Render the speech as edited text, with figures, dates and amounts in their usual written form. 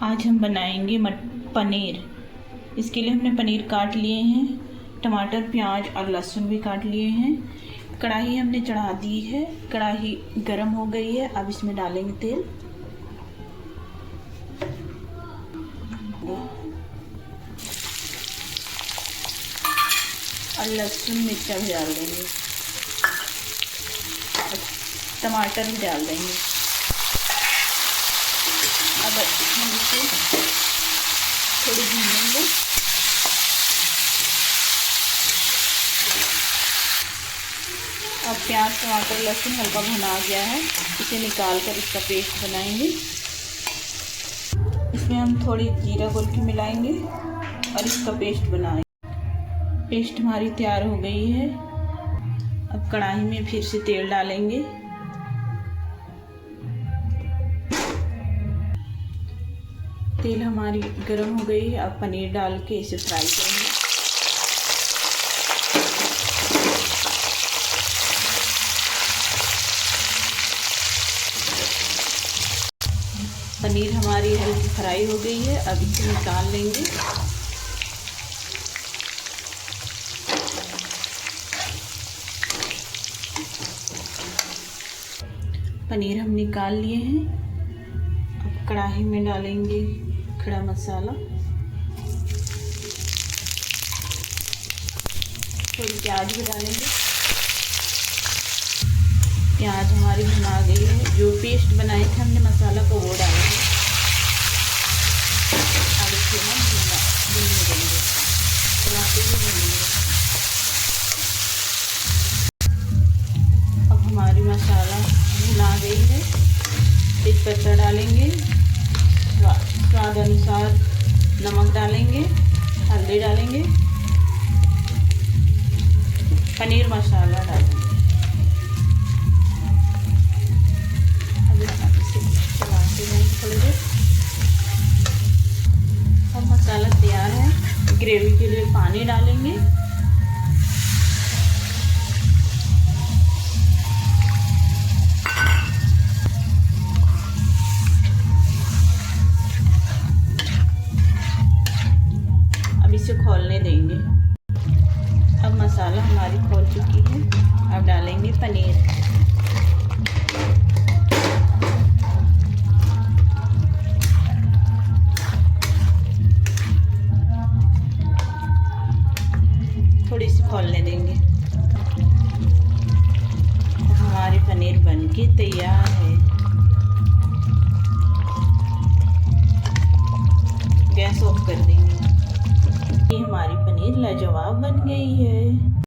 आज हम बनाएंगे पनीर। इसके लिए हमने पनीर काट लिए हैं, टमाटर प्याज और लहसुन भी काट लिए हैं। कढ़ाई हमने चढ़ा दी है, कढ़ाई गरम हो गई है। अब इसमें डालेंगे तेल और लहसुन मिर्चा भी डाल देंगे, टमाटर भी डाल देंगे। अब हम इसे थोड़ी भूनेंगे। अब प्याज टमाटर लहसुन हल्का भुना गया है, इसे निकाल कर इसका पेस्ट बनाएंगे। इसमें हम थोड़ी जीरा घोल के मिलाएंगे और इसका पेस्ट बनाएंगे। पेस्ट हमारी तैयार हो गई है। अब कढ़ाई में फिर से तेल डालेंगे। तेल हमारी गर्म हो गई है। अब पनीर डाल के इसे फ्राई करेंगे। पनीर हमारी हल्की फ्राई हो गई है। अब इसे निकाल लेंगे। पनीर हम निकाल लिए हैं। अब कढ़ाई में डालेंगे खड़ा मसाला, थोड़ी प्याज भी डालेंगे। प्याज हमारी भुना गई है। जो पेस्ट बनाए थे हमने मसाला को वो डालेंगे। अब इसे हम भूनने देंगे, चलाते हुए भूनेंगे। अब हमारी मसाला भुना गई है। तेजपत्ता डालेंगे, स्वाद अनुसार नमक डालेंगे, हल्दी डालेंगे, पनीर मसाला डालेंगे। अब इसे चलाते हैं थोड़ी देर। अब मसाला तैयार है। ग्रेवी के लिए पानी डालेंगे। इसे खोलने देंगे। अब मसाला हमारी खोल चुकी है। अब डालेंगे पनीर। थोड़ी सी खोलने देंगे। हमारी पनीर बनके तैयार है। गैस ऑफ कर देंगे। ये हमारी पनीर लाजवाब बन गई है।